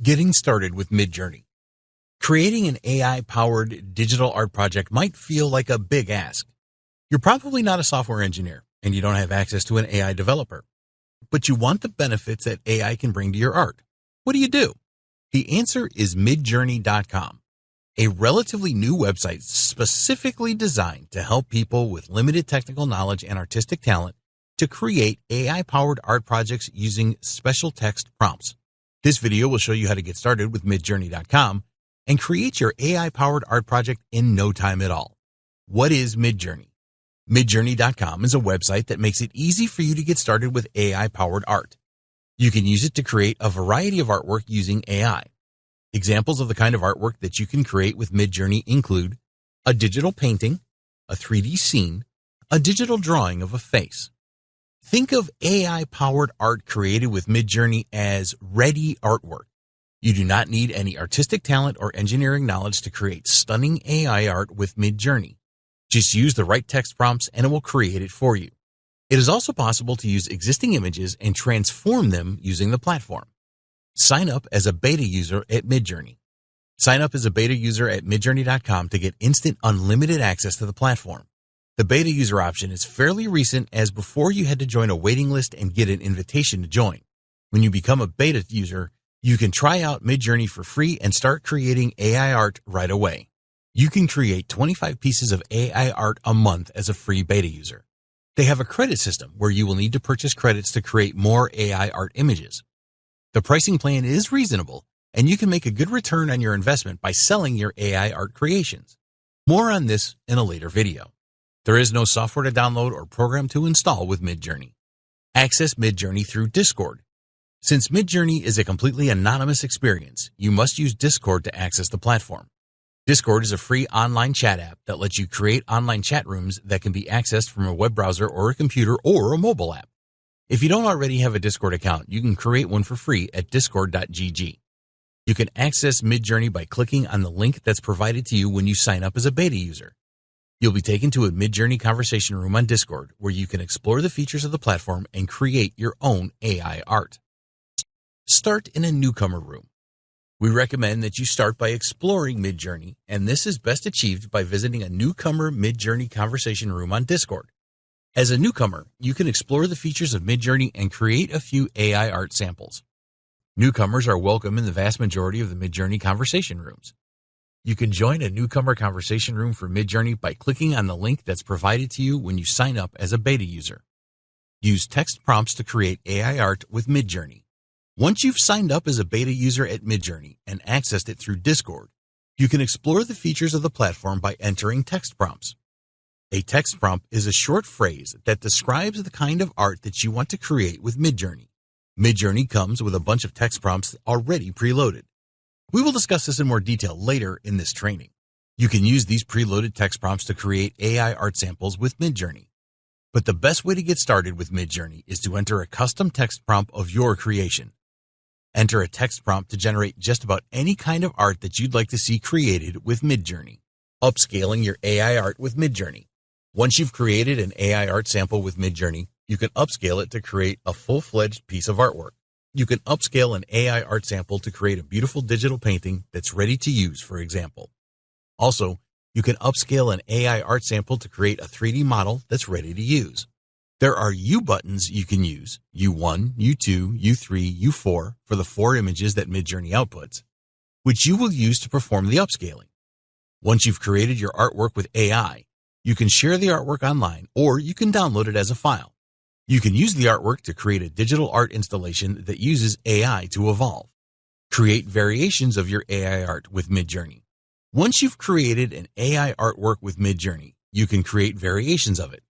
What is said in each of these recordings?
Getting started with MidJourney. Creating an AI-powered digital art project might feel like a big ask. You're probably not a software engineer, and you don't have access to an AI developer. But you want the benefits that AI can bring to your art. What do? The answer is MidJourney.com, a relatively new website specifically designed to help people with limited technical knowledge and artistic talent to create AI-powered art projects using special text prompts. This video will show you how to get started with MidJourney.com and create your AI-powered art project in no time at all. What is MidJourney? MidJourney.com is a website that makes it easy for you to get started with AI-powered art. You can use it to create a variety of artwork using AI. Examples of the kind of artwork that you can create with MidJourney include a digital painting, a 3D scene, a digital drawing of a face. Think of AI-powered art created with MidJourney as ready artwork. You do not need any artistic talent or engineering knowledge to create stunning AI art with MidJourney. Just use the right text prompts and it will create it for you. It is also possible to use existing images and transform them using the platform. Sign up as a beta user at MidJourney. Sign up as a beta user at MidJourney.com to get instant unlimited access to the platform. The beta user option is fairly recent, as before you had to join a waiting list and get an invitation to join. When you become a beta user, you can try out MidJourney for free and start creating AI art right away. You can create 25 pieces of AI art a month as a free beta user. They have a credit system where you will need to purchase credits to create more AI art images. The pricing plan is reasonable, and you can make a good return on your investment by selling your AI art creations. More on this in a later video. There is no software to download or program to install with MidJourney. Access MidJourney through Discord. Since MidJourney is a completely anonymous experience, you must use Discord to access the platform. Discord is a free online chat app that lets you create online chat rooms that can be accessed from a web browser or a computer or a mobile app. If you don't already have a Discord account, you can create one for free at discord.gg. You can access MidJourney by clicking on the link that's provided to you when you sign up as a beta user. You'll be taken to a MidJourney conversation room on Discord where you can explore the features of the platform and create your own AI art. Start in a newcomer room. We recommend that you start by exploring MidJourney, and this is best achieved by visiting a newcomer MidJourney conversation room on Discord. As a newcomer, you can explore the features of MidJourney and create a few AI art samples. Newcomers are welcome in the vast majority of the MidJourney conversation rooms. You can join a newcomer conversation room for MidJourney by clicking on the link that's provided to you when you sign up as a beta user. Use text prompts to create AI art with MidJourney. Once you've signed up as a beta user at MidJourney and accessed it through Discord, you can explore the features of the platform by entering text prompts. A text prompt is a short phrase that describes the kind of art that you want to create with MidJourney. MidJourney comes with a bunch of text prompts already preloaded. We will discuss this in more detail later in this training. You can use these preloaded text prompts to create AI art samples with MidJourney. But the best way to get started with MidJourney is to enter a custom text prompt of your creation. Enter a text prompt to generate just about any kind of art that you'd like to see created with MidJourney. Upscaling your AI art with MidJourney. Once you've created an AI art sample with MidJourney, you can upscale it to create a full-fledged piece of artwork. You can upscale an AI art sample to create a beautiful digital painting that's ready to use, for example. Also, you can upscale an AI art sample to create a 3D model that's ready to use. There are U buttons you can use, U1, U2, U3, U4, for the 4 images that MidJourney outputs, which you will use to perform the upscaling. Once you've created your artwork with AI, you can share the artwork online, or you can download it as a file. You can use the artwork to create a digital art installation that uses AI to evolve. Create variations of your AI art with MidJourney. Once you've created an AI artwork with MidJourney, you can create variations of it.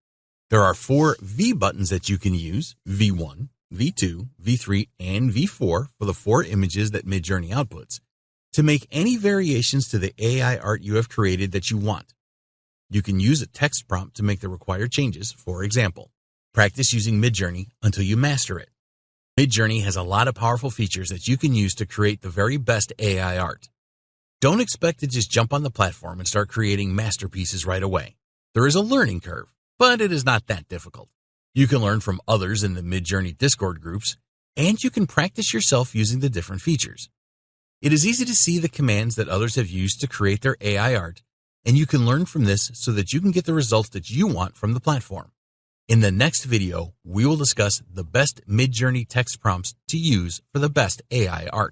There are 4 V buttons that you can use, V1, V2, V3, and V4 for the 4 images that MidJourney outputs, to make any variations to the AI art you have created that you want. You can use a text prompt to make the required changes, for example. Practice using MidJourney until you master it. MidJourney has a lot of powerful features that you can use to create the very best AI art. Don't expect to just jump on the platform and start creating masterpieces right away. There is a learning curve, but it is not that difficult. You can learn from others in the MidJourney Discord groups, and you can practice yourself using the different features. It is easy to see the commands that others have used to create their AI art, and you can learn from this so that you can get the results that you want from the platform. In the next video, we will discuss the best MidJourney text prompts to use for the best AI art.